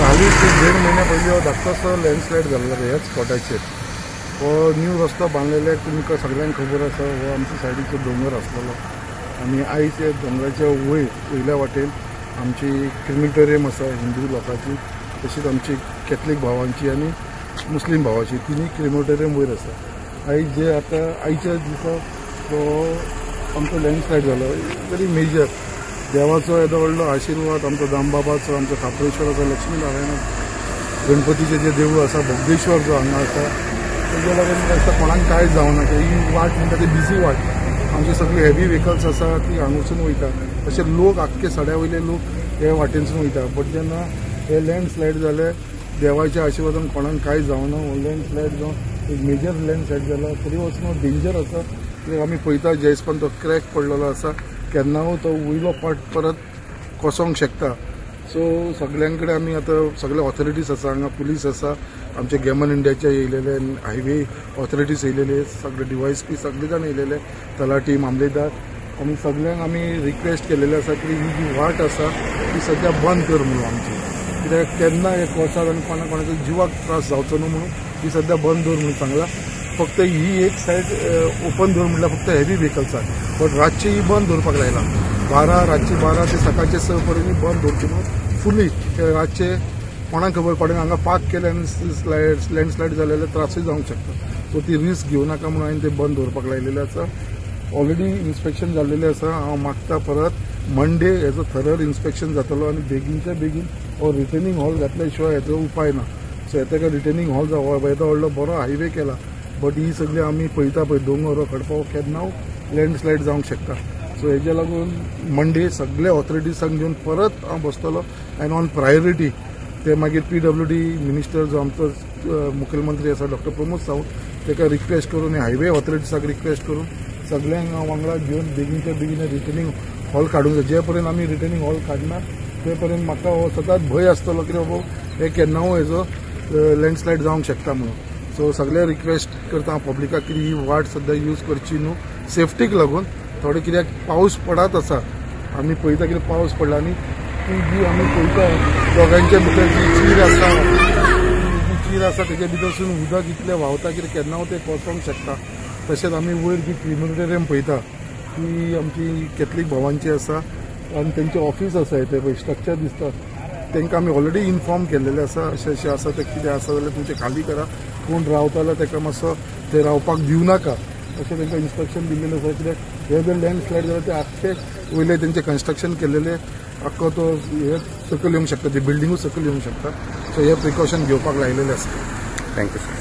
हालींच 1.5 महिन्या पयलीं हो धाकटोसो लँडस्लायड जाल्लो ह्याच स्पॉटाचेर. हो न्यू रस्तो बांदलेले तुमकां सगळ्यांक खबर आसा. हो आमच्या सायडीचो दोंगर आसलेलो आनी आयज हे दोंगराच्या वयल्या वाटेन आमची क्रिमिटोरियम आसा हिंदू लोकांची, तशीच आमची कॅथलीक भावांची आनी मुस्लीम भावाची तिनी क्रिमिटोरियम वयर आसा. आयज जे आतां आयच्या दिसा तो आमचो लँडस्लायड जालो व्हेरी मेजर. देवाचो येदो व्हडलो आशिर्वाद आमचो दामबाबाचो, आमचो खापरेश्वराचो, लक्ष्मी नारायण गणपतीचें जे देवूळ आसा, बोगदेश्वर जो हांगा आसा, तेजे लागून दिसता कोणाक कांय जावना. ही वाट म्हणटा ती बिजी वाट. आमची सगळी हेवी व्हेकल्स आसा ती हांगसून वयता. तशें लोक आख्खे सड्या वयले लोक हे वाटेनसून वयता. बट जेन्ना हे लँडस्लायड जाले देवाच्या आशिर्वादान कोणाक कांय जावना. हो लँडस्लायड जावन एक मेजर लँडस्लायड जाला. तरी वचून डेंजर आसा कित्याक आमी पळयता जे हिसपान तो क्रॅक पडलेलो आसा, केन्नाय तो वयलो पार्ट परत कोसोंक शकता. सो सगळ्यां कडेन आमी आतां सगळे ऑथॉरिटीज आसा, हांगा पुलीस आसा, आमचे गेमन इंडियाचे येयलेले, हायवे ऑथॉरिटीज येयलेले, सगळे DYSP सगळे जाण येयलेले, तलाटी, मामलेदार, आनी सगळ्यांक आमी रिक्वेस्ट केलेले आसा की ही जी वाट आसा ती सद्या बंद कर म्हणून आमची, कित्याक केन्ना हे कोसात आनी कोणाच्या जिवाक त्रास जावचो न्हू म्हणून ती सद्या बंद दवर म्हणून सांगला. फक्त ही एक सायड ओपन दवर म्हटल्यार फक्त हेवी व्हेकल्स आसा. बट रातची ही बंद दवरपाक लायला. रातची 12 ते सकाळचे 6 पर्यंत बंद दवरची म्हणून फुली. रातचे कोणाक खबर पडना हांगा पार्क केले आनी लँडस्लायड जाल्यार त्रासूय जावंक शकता. सो ती रिस्क घेवं नाका म्हणून हांवें ते बंद दवरपाक लायलेले आसा. ऑलरेडी इन्स्पेक्शन जाल्लेले आसा. हांव मागता परत मंडे हेजो थरर इन्स्पेक्शन जातलो आनी बेगीनच्या बेगीन हो रिटर्निंग हॉल घातल्या शिवाय हेजो उपाय ना. सो येता रिटर्निंग हॉल जावं. येदो व्हडलो बरो हायवे केला, बट ही सगळी आमी पळयता पळय दोंगर हो खडपाव केन्ना लँडस्लायड जावंक शकता. सो हेज्या लागून मंडे सगळे ऑथॉरिटीजांक घेवन परत हांव बसतलो आनी ऑन प्रायोरिटी ते मागीर PWD मिनिस्टर जो आमचो मुखेलमंत्री आसा डॉ. प्रमोद सावंत ताका रिक्वेस्ट करून हायवे ऑथॉरिटीजाक रिक्वेस्ट करून सगळ्यांक हांव वांगडा घेवन बेगीनच्या बेगीन रिटर्निंग हॉल काडूंक जाय. जे पर्यंत आमी रिटर्निंग हॉल काडना ते पर्यंत म्हाका हो सदांच भंय आसतलो की बाबा हे केन्नाय हेजो लँडस्लायड जावंक शकता म्हणून. सो सगळे रिक्वेस्ट करता हांव पब्लिकाक की ही वाट सद्या यूज करची न्हू सेफ्टीक लागून. थोडे कित्याक पावस पडत आसा, आमी पळयता कितें पावस पडला आनी ती जी आमी पळयता दोगांच्या भितर जी चीर आसा तेजे भितरसून उदक इतलें व्हांवता की केन्ना तें कोसोंक शकता. तशेंच आमी वयर जी क्रिमिटोरियम पळयता ती आमची कॅथलीक भावांची आसा आनी तेंचें ऑफीस आसा हें पळय स्ट्रक्चर दिसता तांकां आमी ऑलरेडी इन्फॉर्म केल्लेलें आसा. अशें आसा तें कितें आसा जाल्यार तुमचें खाली करा. कोण रावता जाल्यार ताका मातसो थंय रावपाक दिवं नाका अशें तांकां इन्स्ट्रक्शन दिल्लेलें आसा. कित्याक हे जर लँडस्लायड जाल्यार ते आख्खे वयले तेंचें कन्स्ट्रक्शन केल्लेलें आख्खो तो हे सकयल येवंक शकता, ती बिल्डिंगूच सकयल येवंक शकता. सो हे प्रिकॉशन घेवपाक लायलेलें आसा. Thank you sir.